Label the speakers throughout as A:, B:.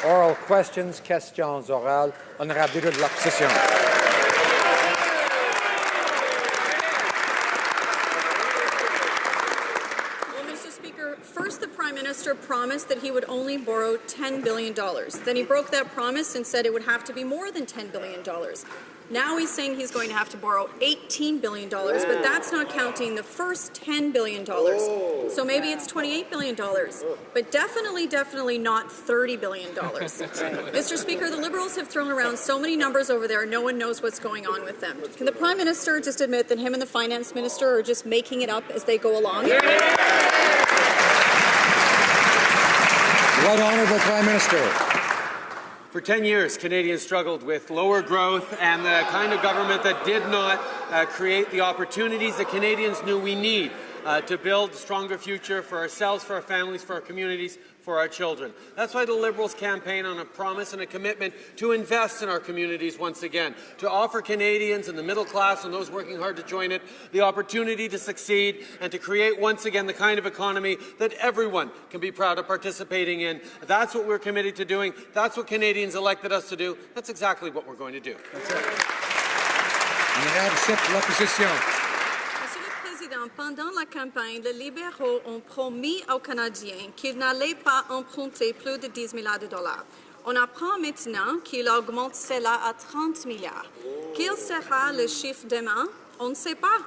A: Oral questions, questions orales. Honorable leader de l'opposition.
B: First, the Prime Minister promised that he would only borrow $10 billion. Then he broke that promise and said it would have to be more than $10 billion. Now he's saying he's going to have to borrow $18 billion, but that's not counting the first $10 billion. So maybe it's $28 billion, but definitely not $30 billion. Mr. Speaker, the Liberals have thrown around so many numbers over there, no one knows what's going on with them. Can the Prime Minister just admit that him and the Finance Minister are just making it up as they go along?
A: Right Honourable Prime Minister.
C: For 10 years, Canadians struggled with lower growth and the kind of government that did not create the opportunities that Canadians knew we need to build a stronger future for ourselves, for our families, for our communities, for our children. That's why the Liberals campaign on a promise and a commitment to invest in our communities once again, to offer Canadians and the middle class and those working hard to join it the opportunity to succeed and to create once again the kind of economy that everyone can be proud of participating in. That's what we're committed to doing. That's what Canadians elected us to do. That's exactly what we're going to do.
A: That's it. Honorable chef de l'opposition.
B: Pendant la campagne, les libéraux ont promis aux Canadiens qu'ils n'allaient pas emprunter plus de 10 milliards de dollars. On apprend maintenant qu'ils augmentent cela à 30 milliards. Quel sera le chiffre demain? On ne sait pas.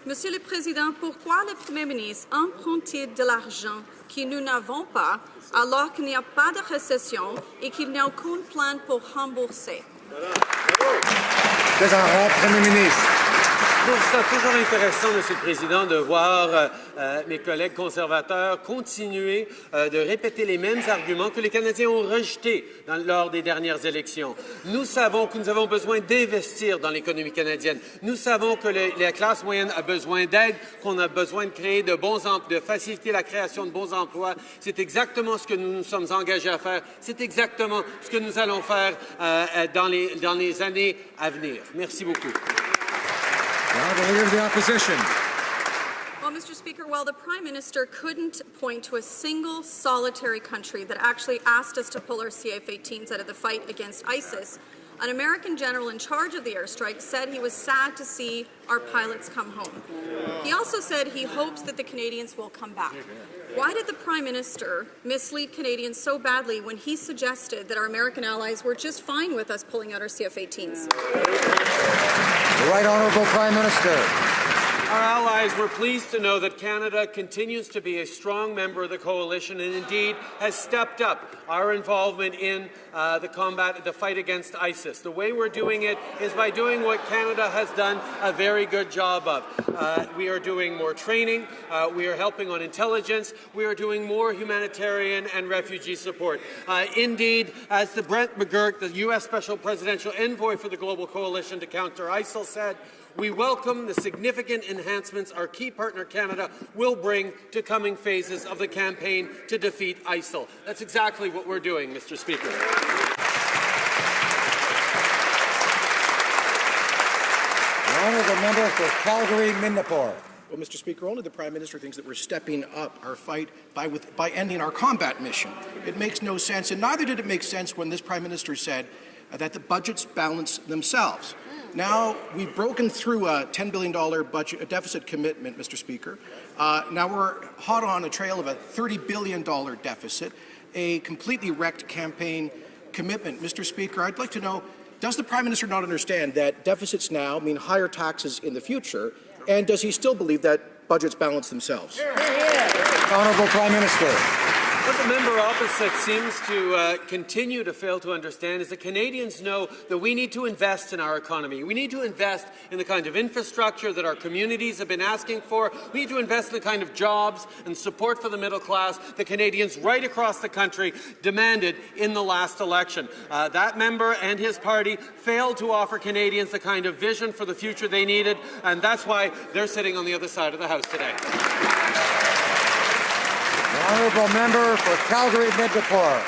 B: Monsieur le Président, pourquoi le Premier ministre emprunte-t-il de l'argent que nous n'avons pas alors qu'il n'y a pas de récession et qu'il n'y a aucun plan pour rembourser?
A: Premier ministre.
C: Je trouve ça toujours intéressant, Monsieur le Président, de voir mes collègues conservateurs continuer de répéter les mêmes arguments que les Canadiens ont rejetés lors des dernières élections. Nous savons que nous avons besoin d'investir dans l'économie canadienne. Nous savons que la classe moyenne a besoin d'aide, qu'on a besoin de créer de faciliter la création de bons emplois. C'est exactement ce que nous nous sommes engagés à faire. C'est exactement ce que nous allons faire dans les années à venir. Merci beaucoup.
A: The Leader of the Opposition.
B: Well, Mr. Speaker, while the Prime Minister couldn't point to a single solitary country that actually asked us to pull our CF-18s out of the fight against ISIS, an American general in charge of the airstrike said he was sad to see our pilots come home. He also said he hopes that the Canadians will come back. Why did the Prime Minister mislead Canadians so badly when he suggested that our American allies were just fine with us pulling out our CF-18s?
A: The Right Honourable Prime Minister.
C: Our allies were pleased to know that Canada continues to be a strong member of the coalition and indeed has stepped up our involvement in the fight against ISIS. The way we're doing it is by doing what Canada has done a very good job of. We are doing more training, we are helping on intelligence, we are doing more humanitarian and refugee support. Indeed, as the Brent McGurk, the U.S. Special Presidential Envoy for the Global Coalition to Counter ISIL said, we welcome the significant enhancements our key partner Canada will bring to coming phases of the campaign to defeat ISIL. That's exactly what we're doing, Mr. Speaker.
A: The Honourable Member for Calgary-Midnapore.
D: Well, Mr. Speaker, only the Prime Minister thinks that we're stepping up our fight by ending our combat mission. It makes no sense, and neither did it make sense when this Prime Minister said that the budgets balance themselves. Now, we've broken through a $10 billion budget deficit commitment, Mr. Speaker. Now we're hot on a trail of a $30 billion deficit, a completely wrecked campaign commitment. Mr. Speaker, I'd like to know, does the Prime Minister not understand that deficits now mean higher taxes in the future, and does he still believe that budgets balance themselves?
A: Honourable Prime Minister.
C: What the member opposite seems to continue to fail to understand is that Canadians know that we need to invest in our economy. We need to invest in the kind of infrastructure that our communities have been asking for. We need to invest in the kind of jobs and support for the middle class that Canadians right across the country demanded in the last election. That member and his party failed to offer Canadians the kind of vision for the future they needed, and that's why they're sitting on the other side of the House today.
A: Honourable Member for Calgary-Midnapore.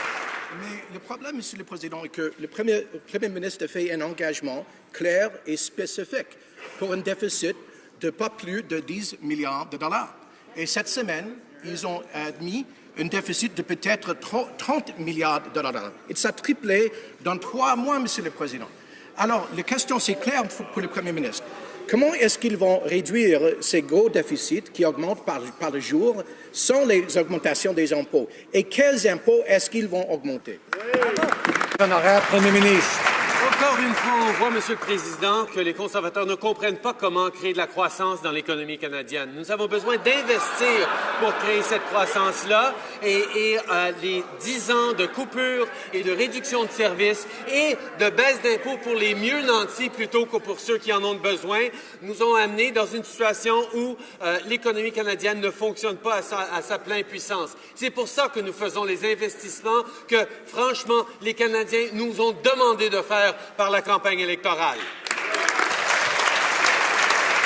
D: Mais le problème, Monsieur le Président, est que le Premier ministre a fait un engagement clair et spécifique pour un déficit de pas plus de 10 milliards de dollars. Et cette semaine, ils ont admis un déficit de peut-être 30 milliards de dollars. Et ça a triplé dans 3 mois, Monsieur le Président. Alors, la question, c'est clair pour le Premier ministre. Comment est-ce qu'ils vont réduire ces gros déficits qui augmentent par le jour sans les augmentations des impôts? Et quels impôts est-ce qu'ils vont augmenter?
A: Honorable Premier ministre.
C: Encore une fois, on voit, Monsieur le Président, que les conservateurs ne comprennent pas comment créer de la croissance dans l'économie canadienne. Nous avons besoin d'investir pour créer cette croissance-là et les 10 ans de coupure et de réduction de services et de baisse d'impôts pour les mieux nantis plutôt que pour ceux qui en ont besoin nous ont amenés dans une situation où l'économie canadienne ne fonctionne pas à sa pleine puissance. C'est pour ça que nous faisons les investissements que, franchement, les Canadiens nous ont demandé de faire par la campagne électorale.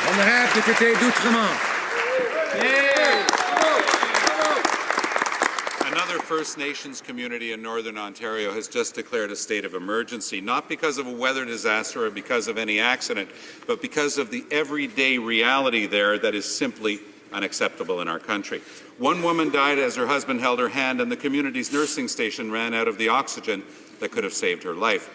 A: Honorable député d'Outremont.
E: Another First Nations community in Northern Ontario has just declared a state of emergency, not because of a weather disaster or because of any accident, but because of the everyday reality there that is simply unacceptable in our country. One woman died as her husband held her hand, and the community's nursing station ran out of the oxygen that could have saved her life.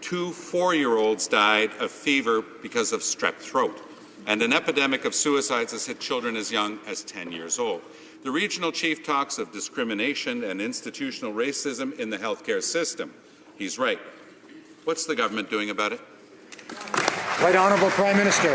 E: 2 4-year-olds died of fever because of strep throat, and an epidemic of suicides has hit children as young as 10 years old. The regional chief talks of discrimination and institutional racism in the healthcare system. He's right. What's the government doing about it?
A: Right Honourable Prime Minister.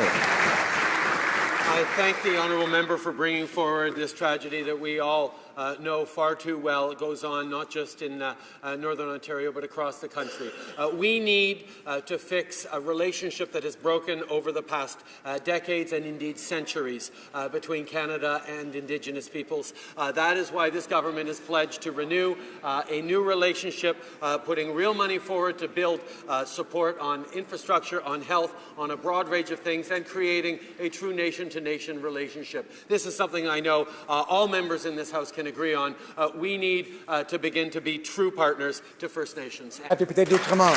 C: I thank the honourable member for bringing forward this tragedy that we all know far too well. It goes on not just in Northern Ontario but across the country. We need to fix a relationship that has broken over the past decades and indeed centuries between Canada and Indigenous peoples. That is why this government is pledged to renew a new relationship, putting real money forward to build support on infrastructure, on health, on a broad range of things, and creating a true nation-to-nation relationship. This is something I know all members in this House can agree on. We need to begin to be true partners to First Nations.
A: Député d'Outremont.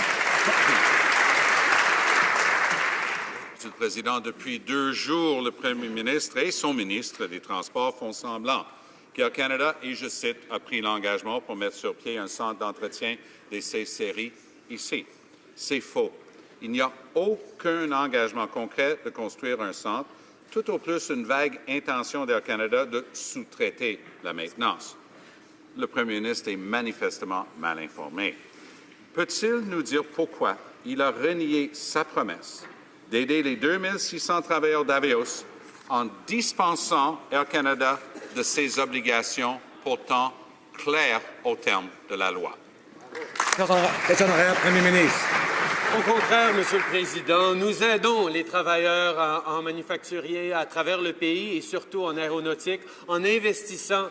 E: Monsieur le Président, depuis 2 jours, le Premier ministre et son ministre des Transports font semblant qu'Air Canada, et je cite, a pris l'engagement pour mettre sur pied un centre d'entretien des C-séries ici. C'est faux. Il n'y a aucun engagement concret de construire un centre, tout au plus une vague intention d'Air Canada de sous-traiter la maintenance. Le Premier ministre est manifestement mal informé. Peut-il nous dire pourquoi il a renié sa promesse d'aider les 2600 travailleurs d'Avios en dispensant Air Canada de ses obligations pourtant claires au terme de la loi?
A: Honorable Premier ministre.
C: Au contraire, Monsieur le Président, nous aidons les travailleurs en manufacturier à travers le pays et surtout en aéronautique en investissant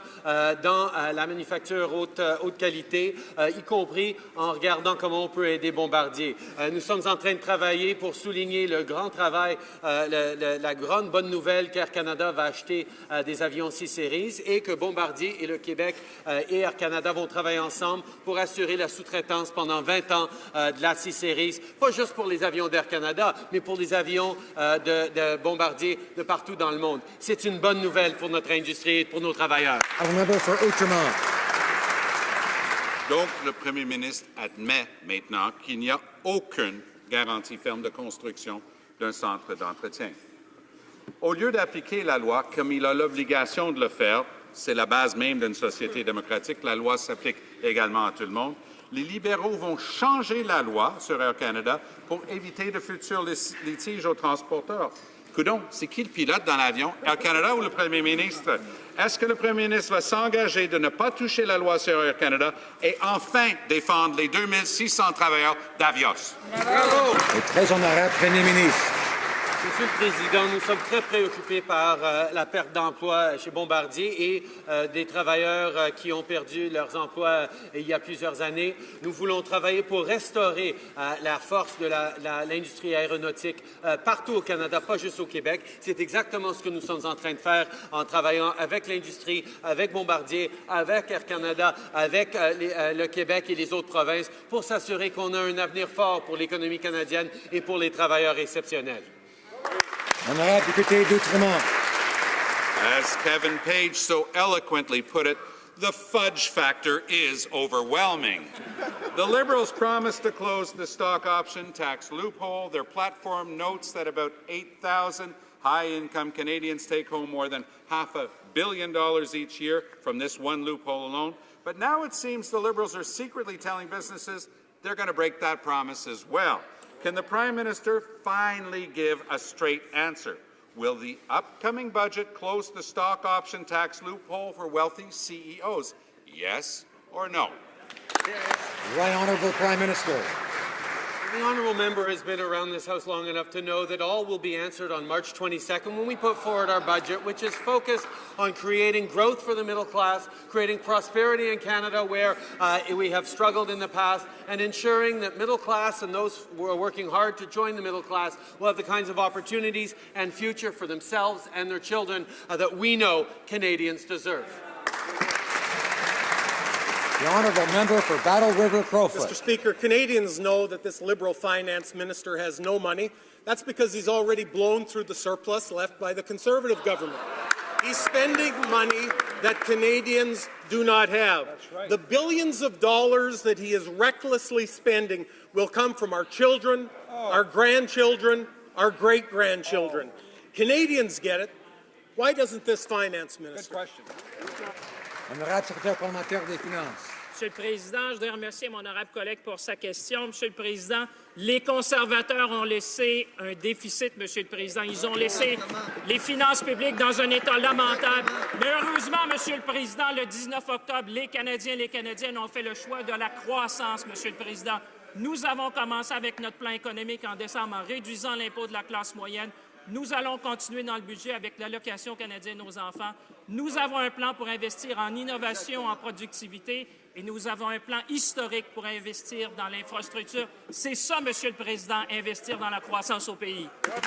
C: dans la manufacture haute qualité, y compris en regardant comment on peut aider Bombardier. Nous sommes en train de travailler pour souligner le grand travail, la grande bonne nouvelle qu'Air Canada va acheter des avions C-Series et que Bombardier et le Québec et Air Canada vont travailler ensemble pour assurer la sous-traitance pendant 20 ans de la C-Series. Pas juste pour les avions d'Air Canada, mais pour les avions de Bombardier de partout dans le monde. C'est une bonne nouvelle pour notre industrie et pour nos travailleurs.
E: Donc, le Premier ministre admet maintenant qu'il n'y a aucune garantie ferme de construction d'un centre d'entretien. Au lieu d'appliquer la loi comme il a l'obligation de le faire, c'est la base même d'une société démocratique, la loi s'applique également à tout le monde, les libéraux vont changer la loi sur Air Canada pour éviter de futurs litiges aux transporteurs. Coudon, c'est qui le pilote dans l'avion, Air Canada ou le Premier ministre? Est-ce que le Premier ministre va s'engager de ne pas toucher la loi sur Air Canada et enfin défendre les 2600 travailleurs d'Avios?
A: Bravo! Et très honorable Premier ministre.
C: Monsieur le Président, nous sommes très préoccupés par la perte d'emploi chez Bombardier et des travailleurs qui ont perdu leurs emplois il y a plusieurs années. Nous voulons travailler pour restaurer la force de l'industrie aéronautique partout au Canada, pas juste au Québec. C'est exactement ce que nous sommes en train de faire en travaillant avec l'industrie, avec Bombardier, avec Air Canada, avec le Québec et les autres provinces pour s'assurer qu'on a un avenir fort pour l'économie canadienne et pour les travailleurs exceptionnels.
A: Honorable député d'Outremont.
E: As Kevin Page so eloquently put it, The fudge factor is overwhelming. The Liberals promised to close the stock option tax loophole. Their platform notes that about 8,000 high-income Canadians take home more than $500 million each year from this one loophole alone. But now it seems the Liberals are secretly telling businesses they're going to break that promise as well. Can the Prime Minister finally give a straight answer? Will the upcoming budget close the stock option tax loophole for wealthy CEOs? Yes or no?
A: Right Honourable Prime Minister.
C: The honourable member has been around this House long enough to know that all will be answered on March 22nd when we put forward our budget, which is focused on creating growth for the middle class, creating prosperity in Canada where we have struggled in the past, and ensuring that middle class and those who are working hard to join the middle class will have the kinds of opportunities and future for themselves and their children that we know Canadians deserve.
A: The Honourable Member for Battle River Crowfoot.
F: Mr. Speaker, Canadians know that this Liberal finance minister has no money. That's because he's already blown through the surplus left by the Conservative government. He's spending money that Canadians do not have. Right. The billions of dollars that he is recklessly spending will come from our children, our grandchildren, our great-grandchildren. Canadians get it. Why doesn't this finance minister?
G: Good question.
A: Honorable Secrétaire parlementaire des Finances.
H: Monsieur le Président, je voudrais remercier mon honorable collègue pour sa question. Monsieur le Président, les conservateurs ont laissé un déficit, Monsieur le Président. Ils ont laissé les finances publiques dans un état lamentable. Mais heureusement, Monsieur le Président, le 19 octobre, les Canadiens et les Canadiennes ont fait le choix de la croissance, Monsieur le Président. Nous avons commencé avec notre plan économique en décembre en réduisant l'impôt de la classe moyenne. Nous allons continuer dans le budget avec l'allocation canadienne aux enfants. Nous avons un plan pour investir en innovation, en productivité, et nous avons un plan historique pour investir dans l'infrastructure. C'est ça, Monsieur le Président, investir dans la croissance au pays.
A: The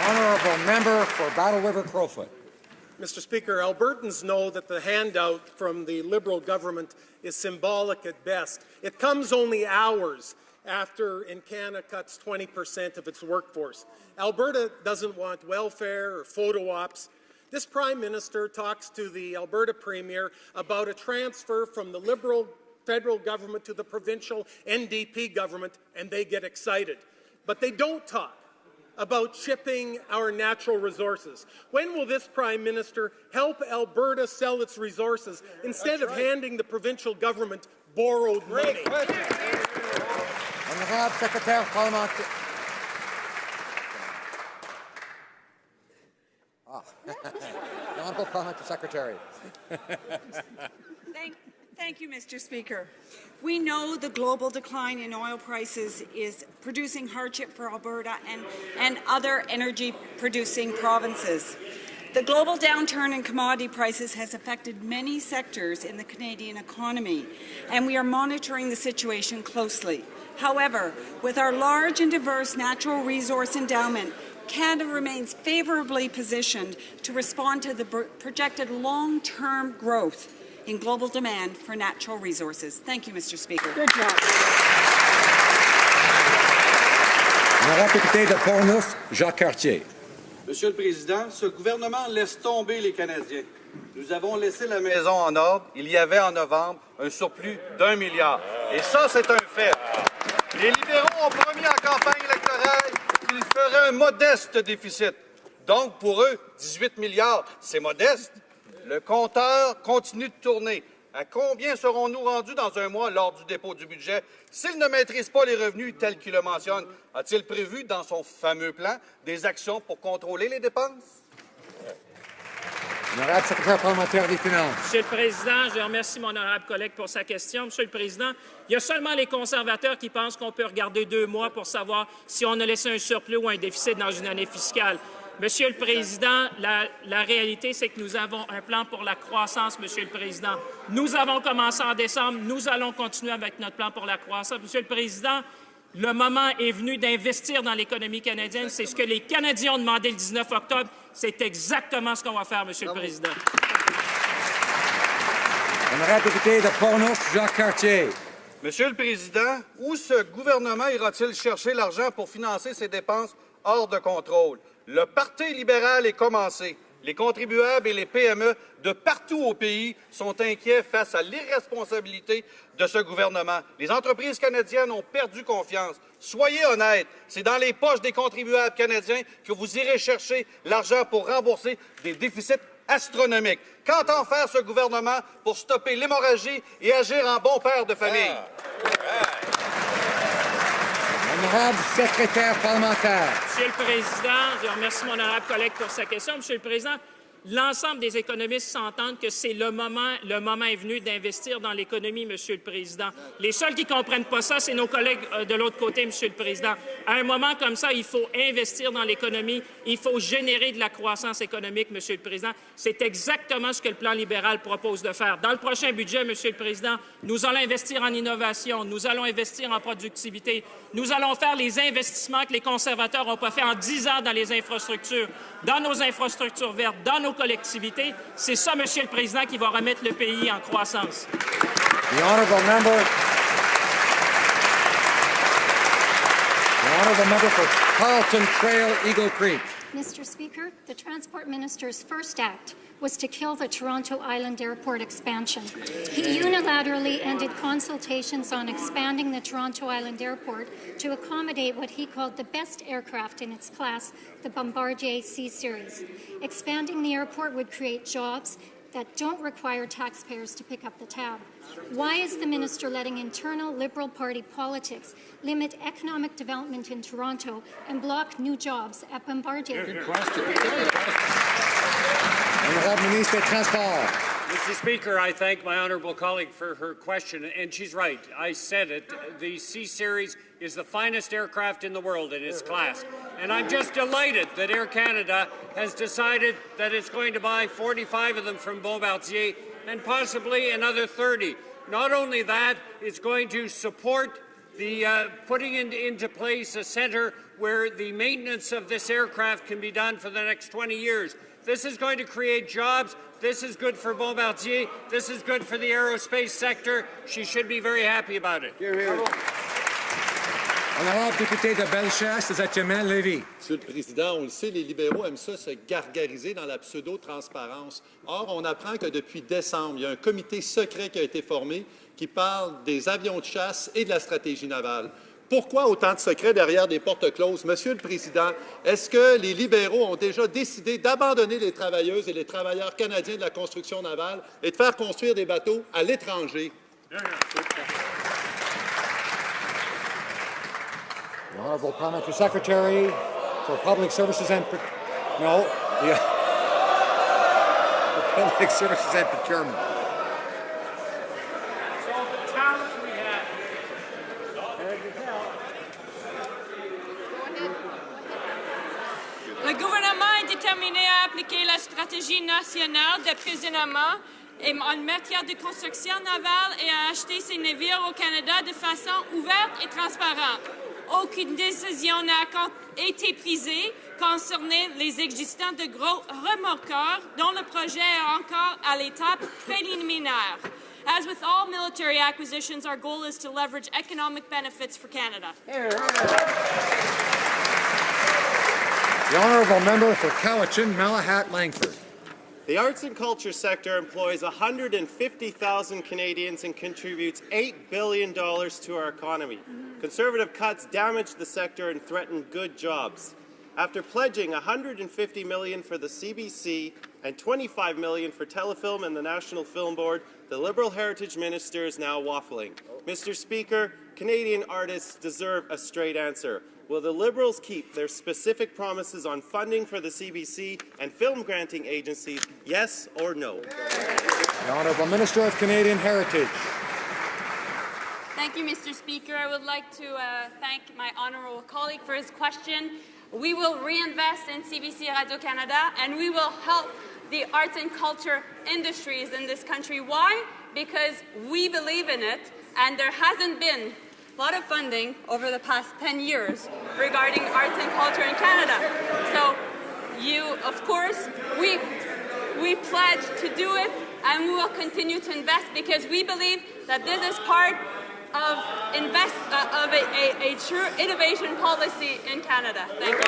A: Honourable Member for Battle River Crowfoot.
F: Mr. Speaker, Albertans know that the handout from the Liberal government is symbolic at best. It comes only hours after Encana cuts 20% of its workforce. Alberta doesn't want welfare or photo ops. This Prime Minister talks to the Alberta Premier about a transfer from the Liberal federal government to the provincial NDP government, and they get excited. But they don't talk about shipping our natural resources. When will this Prime Minister help Alberta sell its resources instead of handing the provincial government borrowed money?
A: Honorable Secrétaire parlementaire. The Honourable Parliamentary Secretary.
I: Thank you, Mr. Speaker. We know the global decline in oil prices is producing hardship for Alberta and other energy-producing provinces. The global downturn in commodity prices has affected many sectors in the Canadian economy, and we are monitoring the situation closely. However, with our large and diverse natural resource endowment, Canada remains favourably positioned to respond to the projected long-term growth in global demand for natural resources. Thank you, Mr. Speaker.
A: Good job. Honorable député de Portneuf, Jacques Cartier.
G: Monsieur le Président, ce gouvernement laisse tomber les Canadiens. Nous avons laissé la maison en ordre. Il y avait en novembre un surplus d'1 milliard. Et ça, c'est un fait. Les libéraux ont promis en campagne électorale qu'ils feraient un modeste déficit. Donc, pour eux, 18 milliards, c'est modeste. Le compteur continue de tourner. À combien serons-nous rendus dans un mois lors du dépôt du budget? S'il ne maîtrise pas les revenus tels qu'il le mentionne, a-t-il prévu dans son fameux plan des actions pour contrôler les dépenses?
A: Honorable Secrétaire parlementaire des Finances.
H: Monsieur le Président, je remercie mon honorable collègue pour sa question. Monsieur le Président, il y a seulement les conservateurs qui pensent qu'on peut regarder 2 mois pour savoir si on a laissé un surplus ou un déficit dans une année fiscale. Monsieur le Président, la réalité, c'est que nous avons un plan pour la croissance, Monsieur le Président. Nous avons commencé en décembre. Nous allons continuer avec notre plan pour la croissance. Monsieur le Président, le moment est venu d'investir dans l'économie canadienne. C'est ce que les Canadiens ont demandé le 19 octobre. C'est exactement ce qu'on va faire, Monsieur le Président.
A: Honorable député de Portneuf, Jacques Cartier.
G: Monsieur le Président, où ce gouvernement ira-t-il chercher l'argent pour financer ses dépenses hors de contrôle. Le Parti libéral est commencé. Les contribuables et les PME de partout au pays sont inquiets face à l'irresponsabilité de ce gouvernement. Les entreprises canadiennes ont perdu confiance. Soyez honnêtes, c'est dans les poches des contribuables canadiens que vous irez chercher l'argent pour rembourser des déficits astronomiques. Qu'entend faire ce gouvernement pour stopper l'hémorragie et agir en bon père de famille?
A: Honorable secrétaire parlementaire.
H: Monsieur le Président, je remercie mon honorable collègue pour sa question. Monsieur le Président, l'ensemble des économistes s'entendent que c'est le moment est venu d'investir dans l'économie, Monsieur le Président. Les seuls qui ne comprennent pas ça, c'est nos collègues de l'autre côté, Monsieur le Président. À un moment comme ça, il faut investir dans l'économie, il faut générer de la croissance économique, Monsieur le Président. C'est exactement ce que le plan libéral propose de faire. Dans le prochain budget, Monsieur le Président, nous allons investir en innovation, nous allons investir en productivité, nous allons faire les investissements que les conservateurs n'ont pas fait en 10 ans dans les infrastructures, dans nos infrastructures vertes, dans nos collectivités. C'est ça, Monsieur le Président, qui va remettre le pays en croissance.
A: The honourable member for Carlton Trail, Eagle Creek.
J: Mr. Speaker, the Transport Minister's first act was to kill the Toronto Island Airport expansion. He unilaterally ended consultations on expanding the Toronto Island Airport to accommodate what he called the best aircraft in its class, the Bombardier C-Series. Expanding the airport would create jobs that don't require taxpayers to pick up the tab. Why is the minister letting internal Liberal Party politics limit economic development in Toronto and block new jobs at Bombardier?
A: Good question. Honorable Ministre des Transports.
K: Mr. Speaker, I thank my honourable colleague for her question, and she's right. I said it. The C-Series is the finest aircraft in the world in its class. And I'm just delighted that Air Canada has decided that it's going to buy 45 of them from Bombardier and possibly another 30. Not only that, it's going to support the putting into place a centre where the maintenance of this aircraft can be done for the next 20 years. This is going to create jobs. This is good for Bombardier. This is good for the aerospace sector. She should be very happy about it.
A: Hear, hear. Honorable député de Bellechasse, Lévis.
L: Monsieur le Président, on le sait, les libéraux aiment ça se gargariser dans la pseudo-transparence. Or, on apprend que depuis décembre, il y a un comité secret qui a été formé qui parle des avions de chasse et de la stratégie navale. Pourquoi autant de secrets derrière des portes closes? Monsieur le Président, est-ce que les libéraux ont déjà décidé d'abandonner les travailleuses et les travailleurs canadiens de la construction navale et de faire construire des bateaux à l'étranger?
A: The Honourable Parliamentary Secretary for Public Services and Public Services and Procurement.
M: Le gouvernement est déterminé à appliquer la stratégie nationale d'approvisionnement en matière de construction navale et à acheter ces navires au Canada de façon ouverte et transparente. Aucune décision n'a été prise concernant les existants de gros remorqueurs dont le projet est encore à l'étape préliminaire. As with all military acquisitions, our goal is to leverage economic benefits for Canada.
A: The Honourable Member for Cowichan, Malahat, Langford.
N: The arts and culture sector employs 150,000 Canadians and contributes $8 billion to our economy. Conservative cuts damage the sector and threaten good jobs. After pledging $150 million for the CBC and $25 million for Telefilm and the National Film Board, the Liberal Heritage Minister is now waffling. Mr. Speaker, Canadian artists deserve a straight answer. Will the Liberals keep their specific promises on funding for the CBC and film granting agencies, yes or no?
A: The Honourable Minister of Canadian Heritage.
M: Thank you, Mr. Speaker. I would like to thank my honourable colleague for his question. We will reinvest in CBC Radio-Canada and we will help the arts and culture industries in this country. Why? Because we believe in it and there hasn't been a lot of funding over the past 10 years regarding arts and culture in Canada. So of course, we pledge to do it and we will continue to invest because we believe that this is part of a true innovation policy in Canada. Thank you.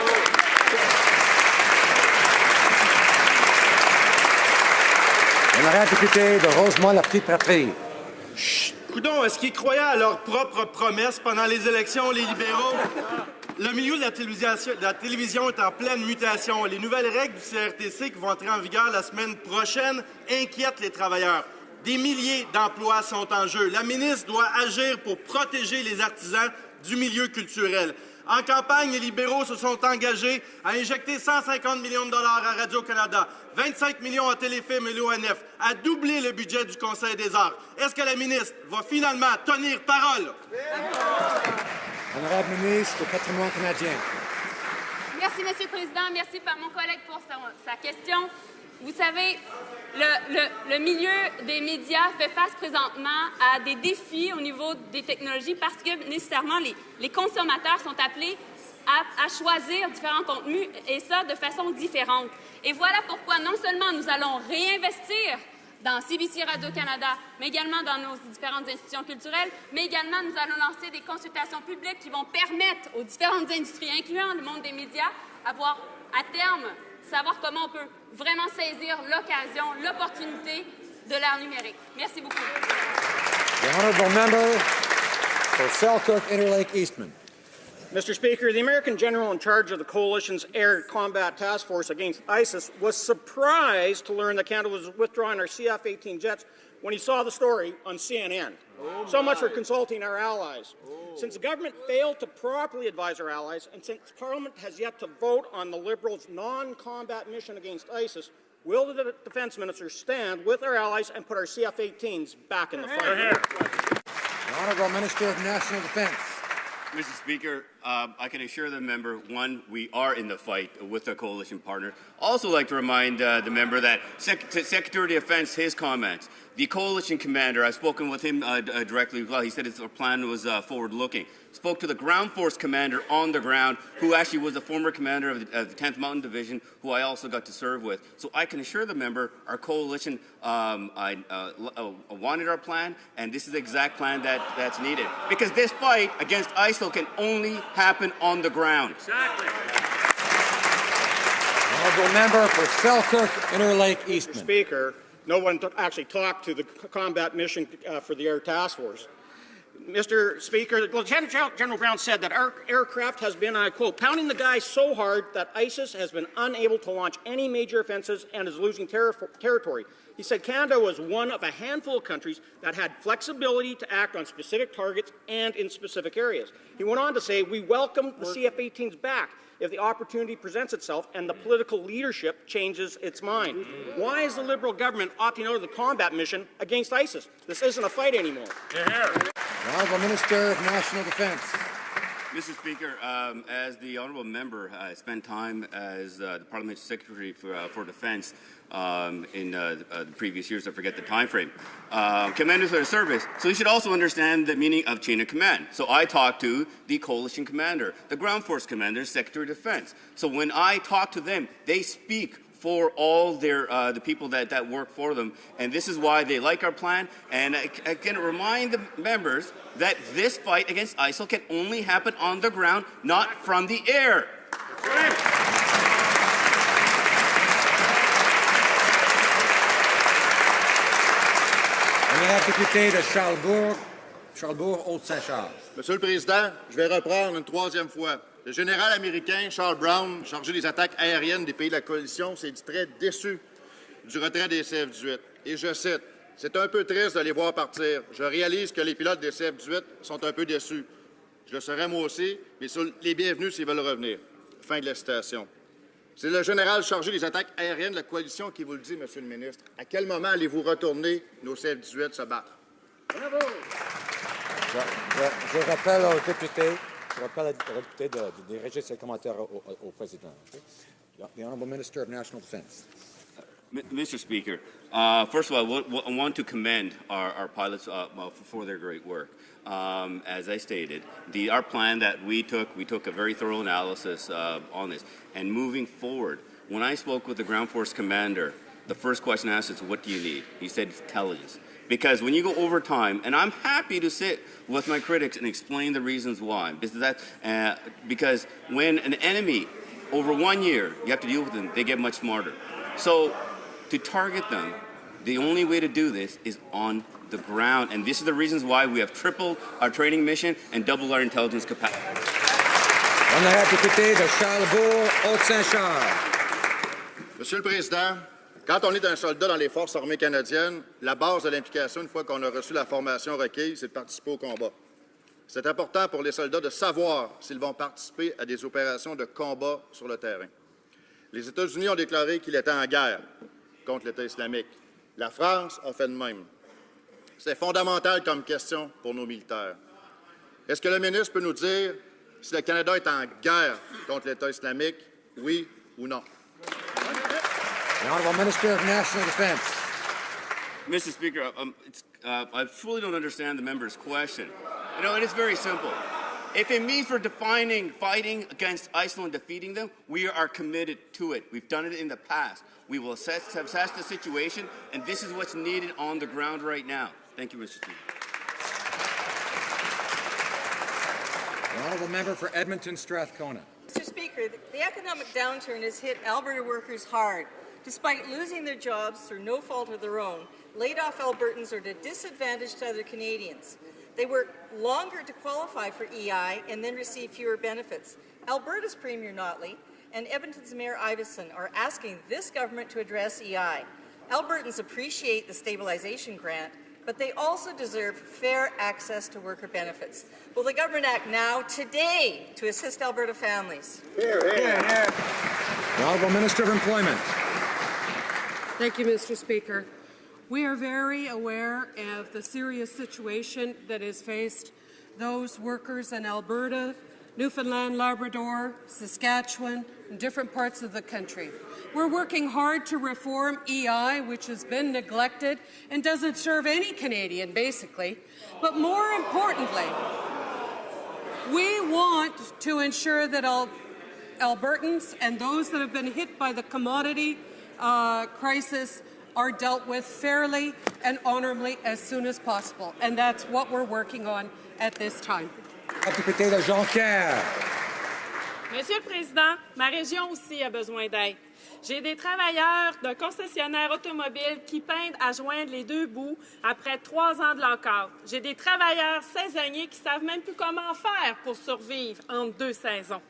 A: Honorable député de Rosemont-la-Petite-Patrie.
O: Coudon, est-ce qu'ils croyaient à leurs propres promesses pendant les élections, les libéraux? Le milieu de la télévision est en pleine mutation. Les nouvelles règles du CRTC qui vont entrer en vigueur la semaine prochaine inquiètent les travailleurs. Des milliers d'emplois sont en jeu. La ministre doit agir pour protéger les artisans du milieu culturel. En campagne, les libéraux se sont engagés à injecter 150 millions de dollars à Radio-Canada, 25 millions à Téléfilm et l'ONF, à doubler le budget du Conseil des arts. Est-ce que la ministre va finalement tenir parole?
A: Honorable ministre du Patrimoine canadien.
M: Merci, Monsieur le Président. Merci par mon collègue pour sa question. Vous savez, le milieu des médias fait face présentement à des défis au niveau des technologies parce que nécessairement les consommateurs sont appelés à choisir différents contenus et ça de façon différente. Et voilà pourquoi non seulement nous allons réinvestir dans CBC Radio-Canada, mais également dans nos différentes institutions culturelles, mais également nous allons lancer des consultations publiques qui vont permettre aux différentes industries, incluant le monde des médias, avoir à terme savoir comment on peut vraiment saisir l'occasion, l'opportunité de l'ère numérique. Merci beaucoup.
A: The honourable member for Selkirk Interlake Eastman.
D: Mr. Speaker, the American general in charge of the coalition's air combat task force against ISIS was surprised to learn that Canada was withdrawing our CF-18 jets when he saw the story on CNN. So much for consulting our allies. Since the government failed to properly advise our allies, and since Parliament has yet to vote on the Liberals' non-combat mission against ISIS, will the Defence Minister stand with our allies and put our CF-18s back in the fight?
A: The Honourable Minister of National Defence.
P: Mr. Speaker, I can assure the member, one, we are in the fight with our coalition partner. Also like to remind the member that Secretary of Defence, his comments, the coalition commander, I've spoken with him directly as well. He said his plan was forward-looking. Spoke to the ground force commander on the ground, who actually was the former commander of the 10th Mountain Division, who I also got to serve with. So I can assure the member our coalition wanted our plan, and this is the exact plan that's needed. Because this fight against ISIL can only happen on the ground.
K: Exactly.
A: Honourable member for Selkirk Interlake Eastman.
D: Mr. Speaker, no one actually talked to the combat mission for the Air Task Force. Mr. Speaker, Lieutenant General Brown said that our aircraft has been, I quote, pounding the guy so hard that ISIS has been unable to launch any major offensives and is losing territory. He said Canada was one of a handful of countries that had flexibility to act on specific targets and in specific areas. He went on to say, we welcome the CF-18s back if the opportunity presents itself and the political leadership changes its mind. Why is the Liberal government opting out of the combat mission against ISIS? This isn't a fight anymore.
A: The Honourable Minister of National Defence.
P: Mr. Speaker, as the honourable member spent time as the Parliamentary Secretary for Defence in the previous years, I forget the time frame, commanders of the service, so you should also understand the meaning of chain of command. So I talked to the coalition commander, the ground force commander, Secretary of Defence. So when I talk to them, they speak for all their the people that work for them, and this is why they like our plan. And I can remind the members that this fight against ISIL can only happen on the ground, not from the air.
A: Honorable député de Charlebourg, Haute-Saint-Charles.
Q: Monsieur le Président, je vais reprendre une troisième fois. Le général américain Charles Brown, chargé des attaques aériennes des pays de la coalition, s'est dit très déçu du retrait des CF-18. Et je cite, « C'est un peu triste de les voir partir. Je réalise que les pilotes des CF-18 sont un peu déçus. Je le serai moi aussi, mais ils sont les bienvenus s'ils veulent revenir. » Fin de la citation. C'est le général chargé des attaques aériennes de la coalition qui vous le dit, Monsieur le ministre. À quel moment allez-vous retourner nos CF-18 se battre?
A: Bravo! Je rappelle aux députés. Je rappelle au député de diriger ses commentaires au président. Okay? The Honourable Minister of National Defence.
P: Mr. Speaker, first of all, I want to commend our pilots for their great work. As I stated, our plan that we took a very thorough analysis on this. And moving forward, when I spoke with the ground force commander, the first question asked is, what do you need? He said, intelligence. Because when you go over time, and I'm happy to sit with my critics and explain the reasons why. Because when an enemy, over 1 year, you have to deal with them, they get much smarter. So to target them, the only way to do this is on the ground. And this is the reasons why we have tripled our training mission and doubled our intelligence capacity.
A: Honorable député de Charlebourg, Haute-Saint-Charles.
Q: Monsieur le Président, quand on est un soldat dans les Forces armées canadiennes, la base de l'implication, une fois qu'on a reçu la formation requise, c'est de participer au combat. C'est important pour les soldats de savoir s'ils vont participer à des opérations de combat sur le terrain. Les États-Unis ont déclaré qu'ils étaient en guerre contre l'État islamique. La France a fait de même. C'est fondamental comme question pour nos militaires. Est-ce que le ministre peut nous dire si le Canada est en guerre contre l'État islamique, oui ou non?
A: The Honourable Minister of National Defence.
P: Mr. Speaker, I fully don't understand the member's question. You know, it is very simple. If it means we're defining fighting against ISIL and defeating them, we are committed to it. We've done it in the past. We will assess the situation, and this is what's needed on the ground right now. Thank you, Mr. Speaker.
A: The Honourable Member for Edmonton Strathcona.
R: Mr. Speaker, the economic downturn has hit Alberta workers hard. Despite losing their jobs through no fault of their own, laid-off Albertans are at a disadvantage to other Canadians. They work longer to qualify for EI and then receive fewer benefits. Alberta's Premier Notley and Edmonton's Mayor Iveson are asking this government to address EI. Albertans appreciate the stabilization grant, but they also deserve fair access to worker benefits. Will the government act now, today, to assist Alberta families?
A: Hear, hear. The Honourable Minister of Employment.
S: Thank you, Mr. Speaker. We are very aware of the serious situation that has faced those workers in Alberta, Newfoundland, Labrador, Saskatchewan, and different parts of the country. We're working hard to reform EI, which has been neglected and doesn't serve any Canadian, basically. But more importantly, we want to ensure that Albertans and those that have been hit by the commodity crisis are dealt with fairly and honourably as soon as possible. And that's what we're working on at this time.
A: Député de Jonquière.
T: Monsieur le Président, ma région aussi a besoin d'aide. J'ai des travailleurs d'un concessionnaire automobile qui peinent à joindre les deux bouts après 3 ans de lock-out. J'ai des travailleurs saisonniers qui ne savent même plus comment faire pour survivre entre 2 saisons.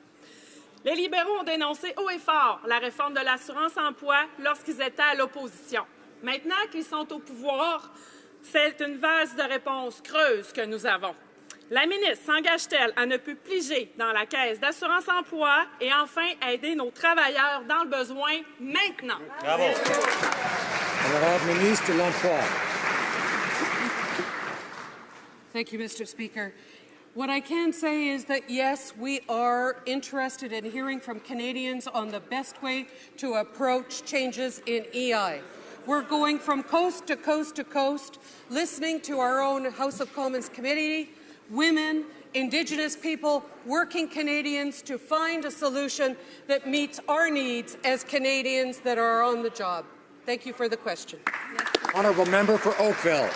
T: Les libéraux ont dénoncé haut et fort la réforme de l'assurance-emploi lorsqu'ils étaient à l'opposition. Maintenant qu'ils sont au pouvoir, c'est une vase de réponses creuses que nous avons. La ministre s'engage-t-elle à ne plus pliger dans la caisse d'assurance-emploi et enfin aider nos travailleurs dans le besoin maintenant?
A: Bravo. Honorable Ministre de l'Emploi.
S: Thank you, Mr. Speaker. What I can say is that, yes, we are interested in hearing from Canadians on the best way to approach changes in EI. We're going from coast to coast to coast, listening to our own House of Commons committee, women, Indigenous people, working Canadians to find a solution that meets our needs as Canadians that are on the job. Thank you for the question.
A: Honourable Member for Oakville.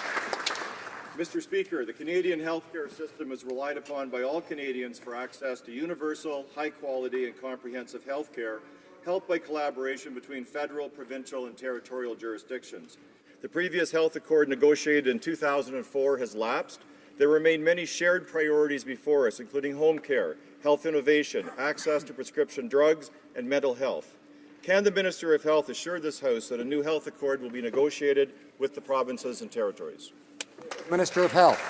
U: Mr. Speaker, the Canadian healthcare system is relied upon by all Canadians for access to universal, high-quality and comprehensive healthcare, helped by collaboration between federal, provincial and territorial jurisdictions. The previous health accord negotiated in 2004 has lapsed. There remain many shared priorities before us, including home care, health innovation, access to prescription drugs and mental health. Can the Minister of Health assure this House that a new health accord will be negotiated with the provinces and territories?
A: Minister of Health.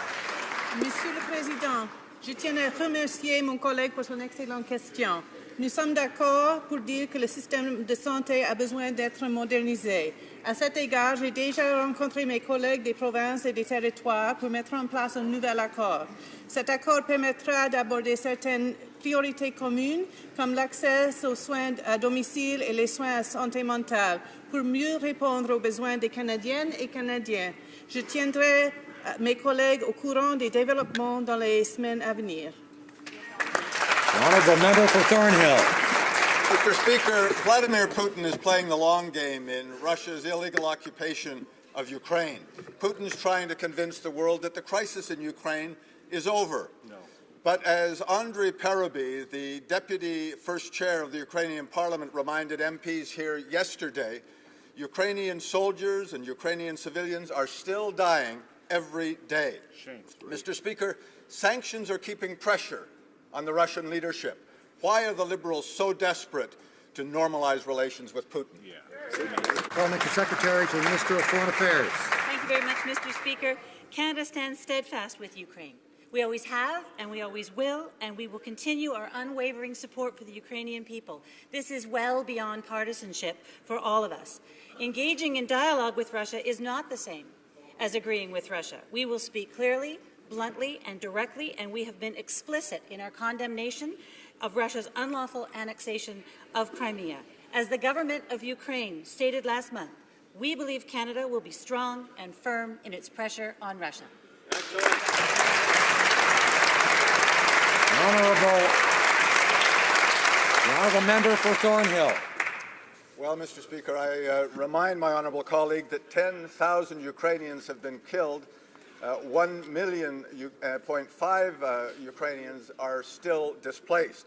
V: Monsieur le Président, je tiens à remercier mon collègue pour son excellente question. Nous sommes d'accord pour dire que le système de santé a besoin d'être modernisé. À cet égard, j'ai déjà rencontré mes collègues des provinces et des territoires pour mettre en place un nouvel accord. Cet accord permettra d'aborder certaines priorités communes, comme l'accès aux soins à domicile et les soins à santé mentale, pour mieux répondre aux besoins des Canadiennes et Canadiens. Je tiendrai mes collègues au courant des développements dans les semaines à venir.
A: The Honourable Member for Thornhill.
L: Mr. Speaker, Vladimir Putin is playing the long game in Russia's illegal occupation of Ukraine. Putin's trying to convince the world that the crisis in Ukraine is over. No. But as Andrei Période, the deputy first chair of the Ukrainian parliament, reminded MPs here yesterday, Ukrainian soldiers and Ukrainian civilians are still dying every day. Shame. Mr. Speaker, sanctions are keeping pressure on the Russian leadership. Why are the Liberals so desperate to normalize relations with Putin?
A: Parliamentary Secretary to the Minister of Foreign Affairs.
B: Thank you very much, Mr. Speaker. Canada stands steadfast with Ukraine. We always have, and we always will, and we will continue our unwavering support for the Ukrainian people. This is well beyond partisanship for all of us. Engaging in dialogue with Russia is not the same as agreeing with Russia. We will speak clearly, bluntly, and directly, and we have been explicit in our condemnation of Russia's unlawful annexation of Crimea. As the government of Ukraine stated last month, we believe Canada will be strong and firm in its pressure on Russia.
A: The honourable member for Thornhill.
L: Well, Mr. Speaker, I remind my honourable colleague that 10,000 Ukrainians have been killed. 1.5 million Ukrainians are still displaced.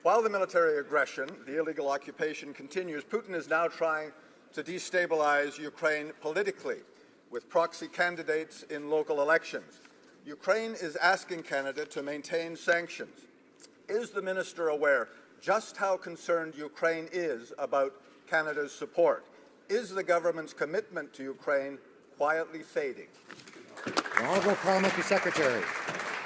L: While the military aggression, the illegal occupation continues, Putin is now trying to destabilize Ukraine politically with proxy candidates in local elections. Ukraine is asking Canada to maintain sanctions. Is the minister aware just how concerned Ukraine is about Canada's support? Is the government's commitment to Ukraine quietly fading?
A: The Honourable Parliamentary Secretary.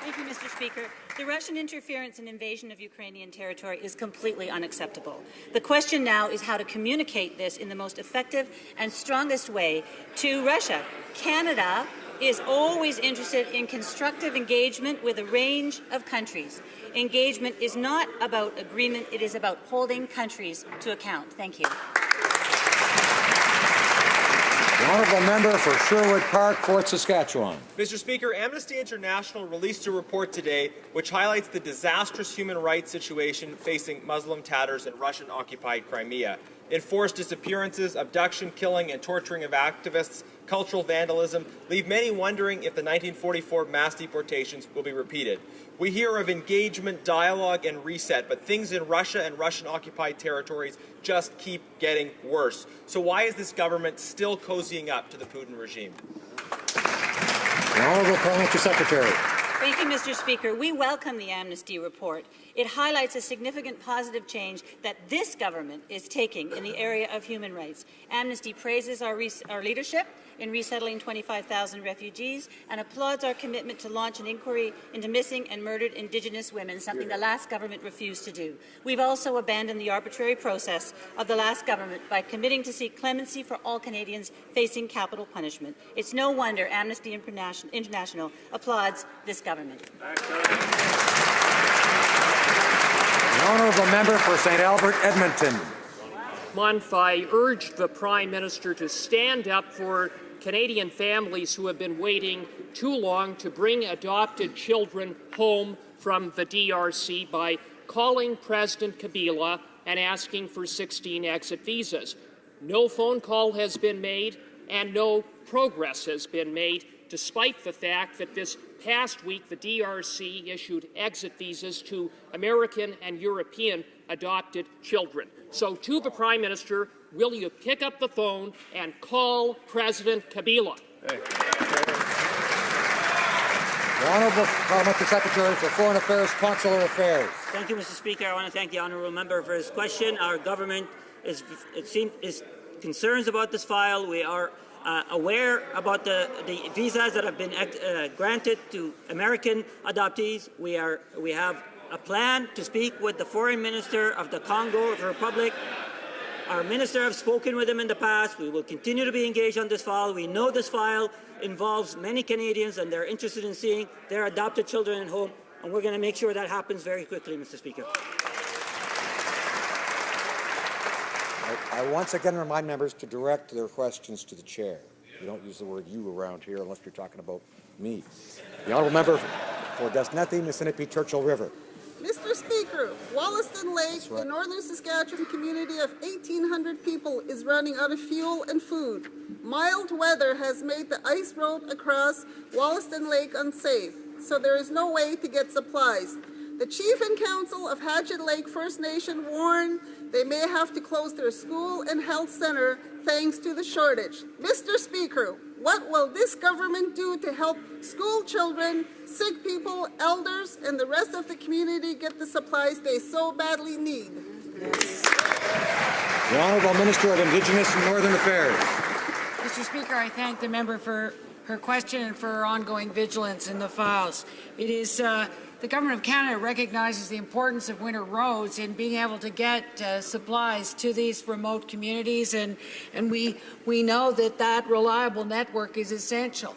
B: Thank you, Mr. Speaker. The Russian interference and invasion of Ukrainian territory is completely unacceptable. The question now is how to communicate this in the most effective and strongest way to Russia. Canada is always interested in constructive engagement with a range of countries. Engagement is not about agreement, it is about holding countries to account. Thank you.
A: The honourable member for Sherwood Park, Fort Saskatchewan.
E: Mr. Speaker, Amnesty International released a report today which highlights the disastrous human rights situation facing Muslim Tatars in Russian-occupied Crimea. Enforced disappearances, abduction, killing, and torturing of activists, cultural vandalism leave many wondering if the 1944 mass deportations will be repeated. We hear of engagement, dialogue, and reset, but things in Russia and Russian-occupied territories just keep getting worse. So why is this government still cozying up to the Putin regime?
A: The Honourable Parliamentary Secretary.
B: Thank you, Mr. Speaker. We welcome the Amnesty report. It highlights a significant positive change that this government is taking in the area of human rights. Amnesty praises our leadership in resettling 25,000 refugees and applauds our commitment to launch an inquiry into missing and murdered Indigenous women, something the last government refused to do. We've also abandoned the arbitrary process of the last government by committing to seek clemency for all Canadians facing capital punishment. It's no wonder Amnesty International applauds this government.
A: The honourable member for St. Albert, Edmonton.
H: Month, I urged the Prime Minister to stand up for Canadian families who have been waiting too long to bring adopted children home from the DRC by calling President Kabila and asking for 16 exit visas. No phone call has been made and no progress has been made, despite the fact that this past week the DRC issued exit visas to American and European adopted children. So to the Prime Minister, will you pick up the phone and call President Kabila?
A: The Honourable Parliamentary Secretary for Foreign Affairs, Consular Affairs.
W: Thank you, Mr. Speaker. I want to thank the honourable member for his question. Our government is concerns about this file. We are aware about the visas that have been granted to American adoptees. We have a plan to speak with the Foreign Minister of the Congo Republic. Our minister has spoken with him in the past. We will continue to be engaged on this file. We know this file involves many Canadians and they're interested in seeing their adopted children at home, and we're going to make sure that happens very quickly, Mr. Speaker.
A: I once again remind members to direct their questions to the chair. You don't use the word you around here unless you're talking about me. The honourable member for Desnethy, Mississippi, Churchill River.
C: Mr. Speaker, Wollaston Lake, a northern Saskatchewan community of 1,800 people, is running out of fuel and food. Mild weather has made the ice road across Wollaston Lake unsafe, so there is no way to get supplies. The Chief and Council of Hatchet Lake First Nation warn they may have to close their school and health center thanks to the shortage. Mr. Speaker, what will this government do to help school children, sick people, elders, and the rest of the community get the supplies they so badly need?
A: The Honourable Minister of Indigenous and Northern Affairs.
F: Mr. Speaker, I thank the member for her question and for her ongoing vigilance in the files. It is the Government of Canada recognizes the importance of winter roads in being able to get supplies to these remote communities, and we know that reliable network is essential.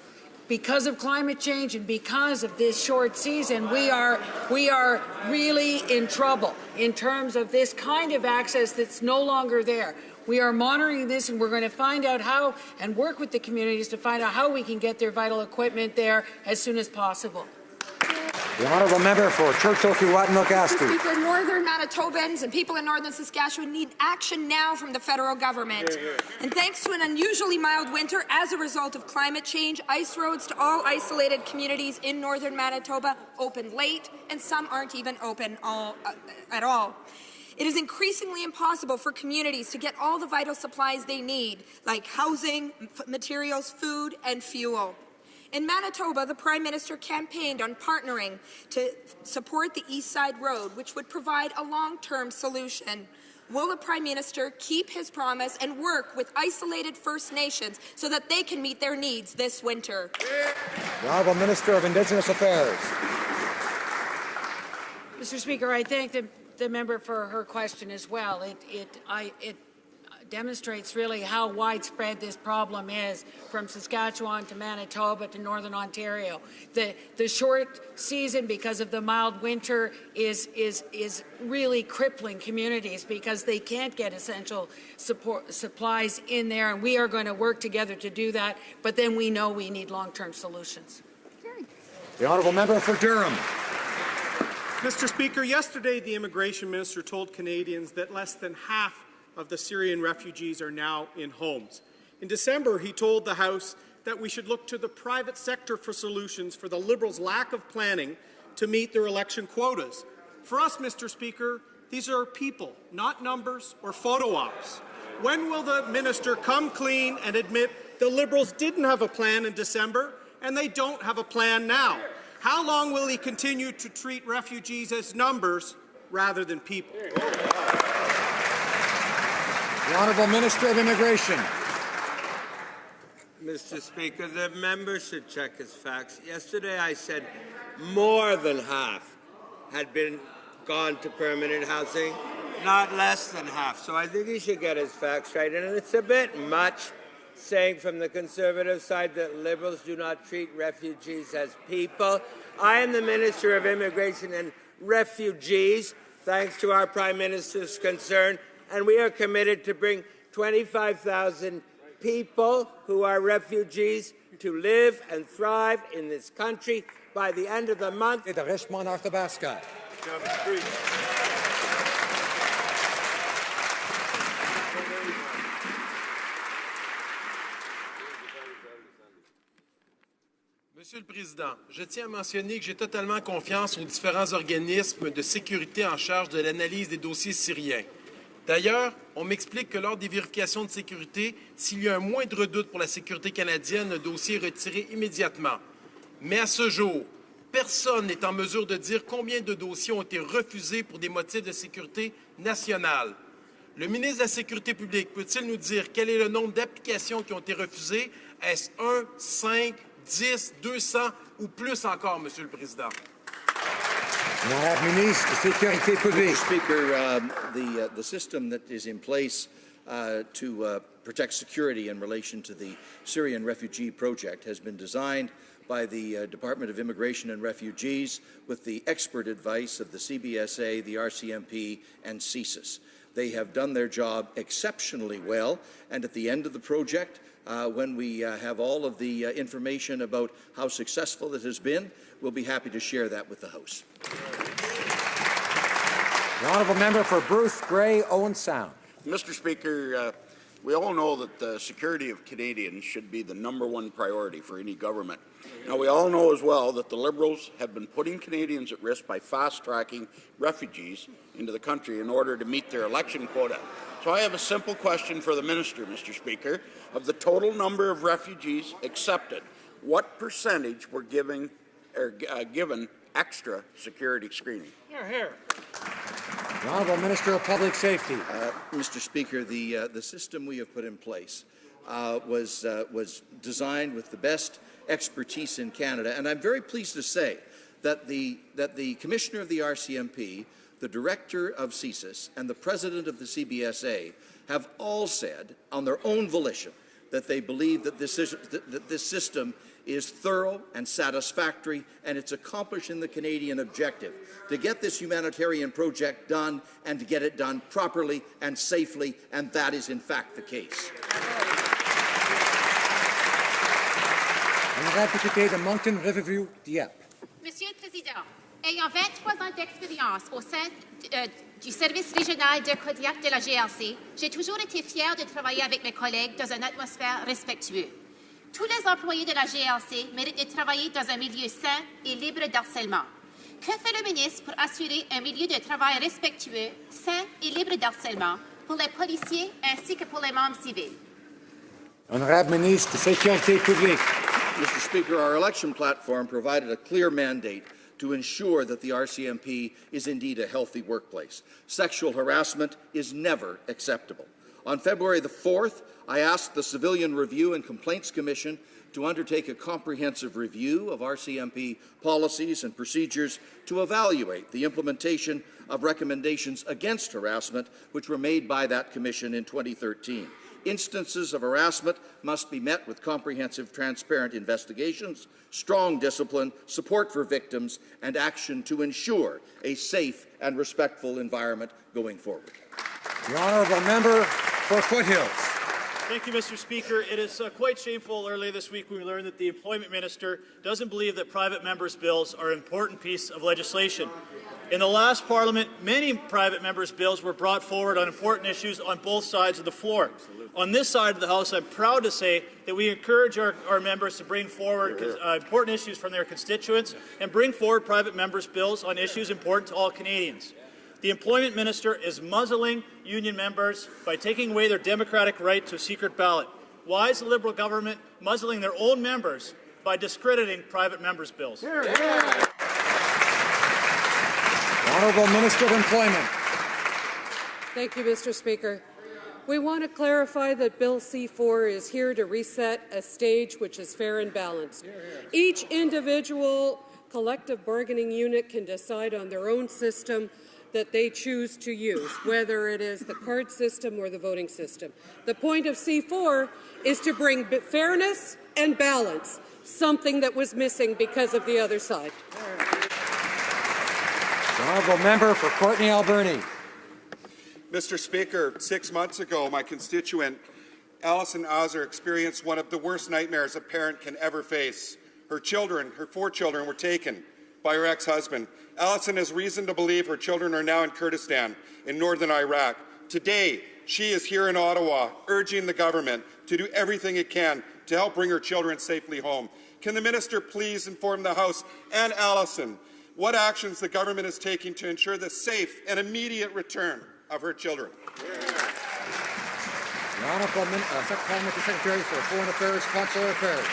F: Because of climate change and because of this short season, we are really in trouble in terms of this kind of access that's no longer there. We are monitoring this, and we're going to find out how and work with the communities to find out how we can get their vital equipment there as soon as possible.
A: The Honourable Member for Churchill-Kiwatinuk-Askew.
I: Mr. Speaker, Northern Manitobans and people in Northern Saskatchewan need action now from the federal government. And thanks to an unusually mild winter as a result of climate change, ice roads to all isolated communities in Northern Manitoba open late, and some aren't even open at all. It is increasingly impossible for communities to get all the vital supplies they need, like housing, materials, food, and fuel. In Manitoba, the Prime Minister campaigned on partnering to support the East Side Road, which would provide a long-term solution. Will the Prime Minister keep his promise and work with isolated First Nations so that they can meet their needs this winter?
A: The Honourable Minister of Indigenous Affairs.
F: Mr. Speaker, I thank the member for her question as well. It demonstrates really how widespread this problem is from Saskatchewan to Manitoba to Northern Ontario. The short season because of the mild winter is really crippling communities because they can't get essential supplies in there, and we are going to work together to do that, but then we know we need long-term solutions.
A: The Honourable Member for Durham.
X: Mr. Speaker, yesterday the Immigration Minister told Canadians that less than half of the Syrian refugees are now in homes. In December, he told the House that we should look to the private sector for solutions for the Liberals' lack of planning to meet their election quotas. For us, Mr. Speaker, these are people, not numbers or photo ops. When will the minister come clean and admit the Liberals didn't have a plan in December and they don't have a plan now? How long will he continue to treat refugees as numbers rather than people?
A: The Honourable Minister of Immigration.
Y: Mr. Speaker, the member should check his facts. Yesterday I said more than half had gone to permanent housing, not less than half. So I think he should get his facts right. And it's a bit much saying from the Conservative side that Liberals do not treat refugees as people. I am the Minister of Immigration and Refugees, thanks to our Prime Minister's concern, and we are committed to bring 25,000 people who are refugees to live and thrive in this country by the end of the month.
A: Et de Richmond, Arthabasca.
X: Monsieur le Président, je tiens à mentionner que j'ai totalement confiance aux différents organismes de sécurité en charge de l'analyse des dossiers syriens. D'ailleurs, on m'explique que lors des vérifications de sécurité, s'il y a un moindre doute pour la sécurité canadienne, le dossier est retiré immédiatement. Mais à ce jour, personne n'est en mesure de dire combien de dossiers ont été refusés pour des motifs de sécurité nationale. Le ministre de la Sécurité publique peut-il nous dire quel est le nombre d'applications qui ont été refusées? Est-ce 1, 5, 10, 200 ou plus encore, Monsieur le Président?
A: Mr.
D: Speaker, the system that is in place to protect security in relation to the Syrian refugee project has been designed by the Department of Immigration and Refugees with the expert advice of the CBSA, the RCMP, and CSIS. They have done their job exceptionally well, and at the end of the project, when we have all of the information about how successful it has been, we'll be happy to share that with the House.
A: The honourable member for Bruce Grey, Owen Sound.
G: Mr. Speaker, we all know that the security of Canadians should be the #1 priority for any government. Now, we all know as well that the Liberals have been putting Canadians at risk by fast-tracking refugees into the country in order to meet their election quota. So I have a simple question for the minister, Mr. Speaker. Of the total number of refugees accepted, what percentage were given extra security screening?
H: Here, here.
A: The honourable Minister of Public Safety.
J: Mr. Speaker, the system we have put in place was designed with the best expertise in Canada, and I'm very pleased to say that the Commissioner of the RCMP, the Director of CSIS, and the President of the CBSA have all said, on their own volition, that they believe that this system is thorough and satisfactory, and it's accomplishing the Canadian objective to get this humanitarian project done and to get it done properly and safely, and that is in fact the case.
A: Honorable député de Moncton Riverview, Dieppe.
M: Monsieur le Président, ayant 23 ans d'expérience au sein du service régional de Kodiak de la GRC, j'ai toujours été fière de travailler avec mes collègues dans une atmosphère respectueuse. Tous les employés de la GRC méritent de travailler dans un milieu sain et libre d'harcèlement. Que fait le ministre pour assurer un milieu de travail respectueux, sain et libre d'harcèlement pour les policiers ainsi que pour les membres civils?
A: Honorable Ministre de Sécurité publique.
J: Mr. Speaker, our election platform provided a clear mandate to ensure that the RCMP is indeed a healthy workplace. Sexual harassment is never acceptable. On February the 4th, I asked the Civilian Review and Complaints Commission to undertake a comprehensive review of RCMP policies and procedures to evaluate the implementation of recommendations against harassment which were made by that commission in 2013. Instances of harassment must be met with comprehensive, transparent investigations, strong discipline, support for victims, and action to ensure a safe and respectful environment going forward.
A: The honourable member for Foothills.
N: Thank you, Mr. Speaker. It is quite shameful earlier this week we learned that the Employment Minister doesn't believe that private members' bills are an important piece of legislation. In the last Parliament, many private members' bills were brought forward on important issues on both sides of the floor. On this side of the House, I'm proud to say that we encourage our members to bring forward important issues from their constituents and bring forward private members' bills on issues important to all Canadians. The Employment Minister is muzzling union members by taking away their democratic right to a secret ballot. Why is the Liberal government muzzling their own members by discrediting private members' bills?
A: Honourable Minister of Employment.
S: Thank you, Mr. Speaker. We want to clarify that Bill C-4 is here to reset a stage which is fair and balanced. Each individual collective bargaining unit can decide on their own system that they choose to use, whether it is the card system or the voting system. The point of C-4 is to bring fairness and balance, something that was missing because of the other side.
A: The honourable member for Courtenay Alberni.
O: Mr. Speaker, 6 months ago, my constituent, Alison Auser, experienced one of the worst nightmares a parent can ever face. Her 4 children, were taken by her ex-husband. Alison has reason to believe her children are now in Kurdistan, in northern Iraq. Today, she is here in Ottawa, urging the government to do everything it can to help bring her children safely home. Can the minister please inform the House and Alison what actions the government is taking to ensure the safe and immediate return of her children?
A: The Honourable Parliamentary Secretary for Foreign Affairs, Consular Affairs.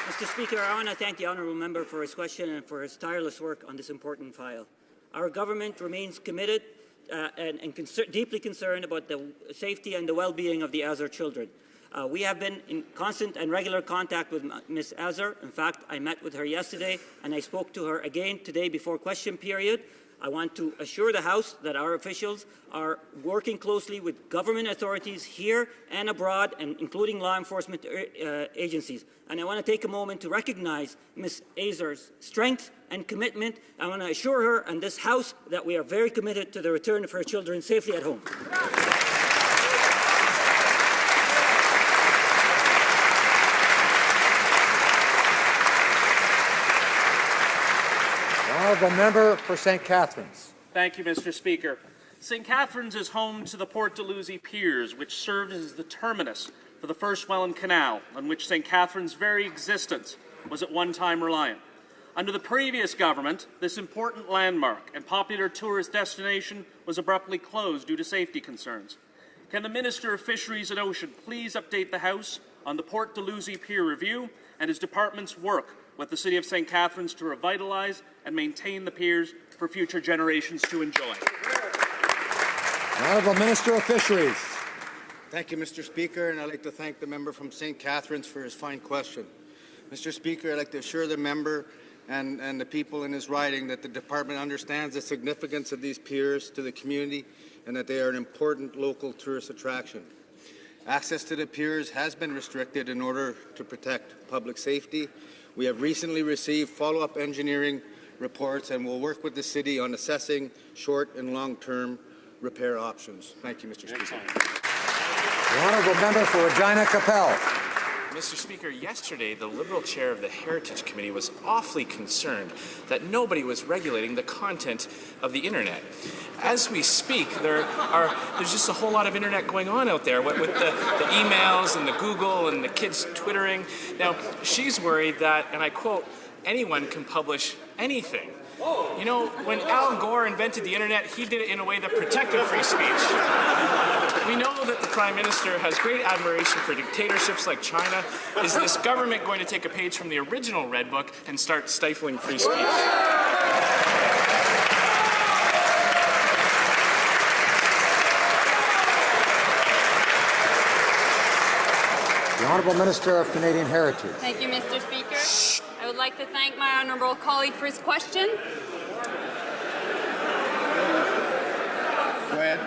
W: Mr. Speaker, I want to thank the honourable member for his question and for his tireless work on this important file. Our government remains committed and deeply concerned about the safety and the well-being of the Azar children. We have been in constant and regular contact with Ms. Azar. In fact, I met with her yesterday and I spoke to her again today before question period. I want to assure the House that our officials are working closely with government authorities here and abroad, and including law enforcement agencies. And I want to take a moment to recognize Ms. Azar's strength and commitment. I want to assure her and this House that we are very committed to the return of her children safely at home.
A: honourable member for St. Catharines.
K: Thank you, Mr. Speaker. St. Catharines is home to the Port Dalhousie Piers, which serves as the terminus for the first Welland Canal, on which St. Catharines' very existence was at one time reliant. Under the previous government, this important landmark and popular tourist destination was abruptly closed due to safety concerns. Can the Minister of Fisheries and Ocean please update the House on the Port Dalhousie Pier review and his department's work with the City of St. Catharines to revitalise and maintain the piers for future generations to enjoy?
A: The Honourable Minister of Fisheries.
P: Thank you, Mr. Speaker, and I'd like to thank the member from St. Catharines for his fine question. Mr. Speaker, I'd like to assure the member and the people in his riding that the department understands the significance of these piers to the community and that they are an important local tourist attraction. Access to the piers has been restricted in order to protect public safety. We have recently received follow-up engineering reports and will work with the city on assessing short and long-term repair options. Thank you, Mr. Speaker.
A: The honourable member for Regina Capel.
Q: Mr. Speaker, yesterday the Liberal chair of the Heritage Committee was awfully concerned that nobody was regulating the content of the Internet. As we speak, there's just a whole lot of Internet going on out there with the emails and the Google and the kids twittering. Now, she's worried that, and I quote, anyone can publish anything. You know, when Al Gore invented the Internet, he did it in a way that protected free speech. We know that the Prime Minister has great admiration for dictatorships like China. Is this government going to take a page from the original Red Book and start stifling free speech?
A: The Honourable Minister of Canadian Heritage.
R: Thank you, Mr. Speaker. I would like to thank my honourable colleague for his question.
P: Go ahead.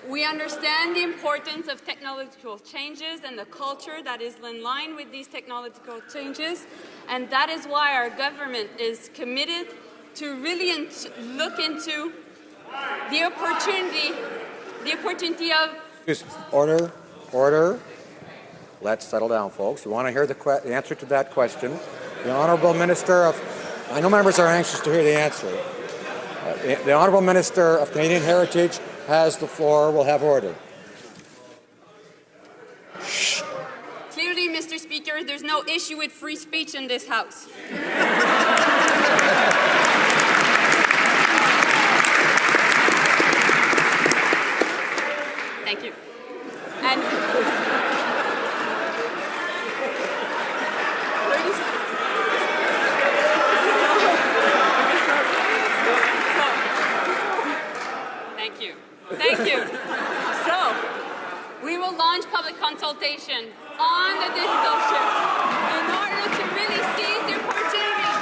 R: We understand the importance of technological changes and the culture that is in line with these technological changes, and that is why our government is committed to really look into the opportunity of...
A: Order, order. Let's settle down, folks. We want to hear the answer to that question. The Honourable Minister of... I know members are anxious to hear the answer. The Honourable Minister of Canadian Heritage has the floor. We'll have order.
R: Clearly, Mr. Speaker, there's no issue with free speech in this House. Thank you. And thank you. Thank you. So, we will launch public consultation on the digital shift in order to really seize the opportunity,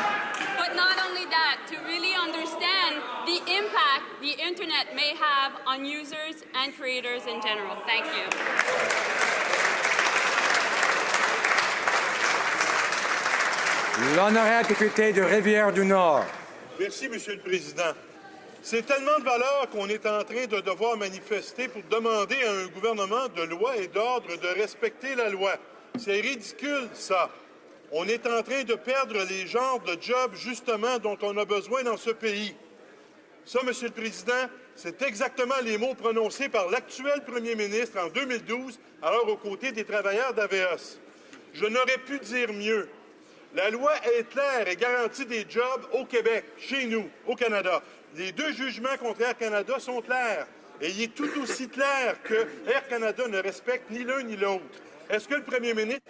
R: but not only that, to really understand the impact the Internet may have on users and creators in general. Thank you.
A: L'honorable député de Rivière-du-Nord.
T: Merci, Monsieur le Président. C'est tellement de valeur qu'on est en train de devoir manifester pour demander à un gouvernement de loi et d'ordre de respecter la loi. C'est ridicule, ça. On est en train de perdre les genres de jobs, justement, dont on a besoin dans ce pays. Ça, Monsieur le Président, c'est exactement les mots prononcés par l'actuel Premier ministre en 2012, alors aux côtés des travailleurs d'AVEOS. Je n'aurais pu dire mieux. La loi est claire et garantit des jobs au Québec, chez nous, au Canada. Les deux jugements contre Air Canada sont clairs. Et il est tout aussi clair que Air Canada ne respecte ni l'un ni l'autre. Est-ce que le Premier ministre...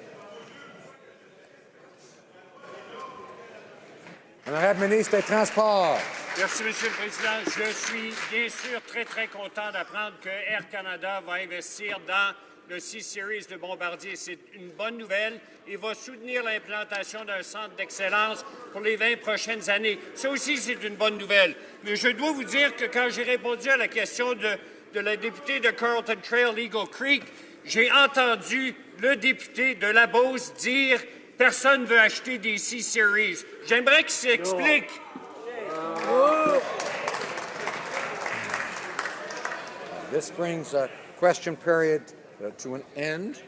A: Honorable ministre des Transports.
H: Merci, Monsieur le Président. Je suis bien sûr très content d'apprendre que Air Canada va investir dans le C-Series de Bombardier. C'est une bonne nouvelle. Il va soutenir l'implantation d'un centre d'excellence pour les 20 prochaines années. Ça aussi, c'est une bonne nouvelle. Mais je dois vous dire que quand j'ai répondu à la question de la députée de Carleton Trail, Eagle Creek, j'ai entendu le député de la Beauce dire « Personne ne veut acheter des C-Series ». J'aimerais qu'il s'explique.
A: This brings question period to an end.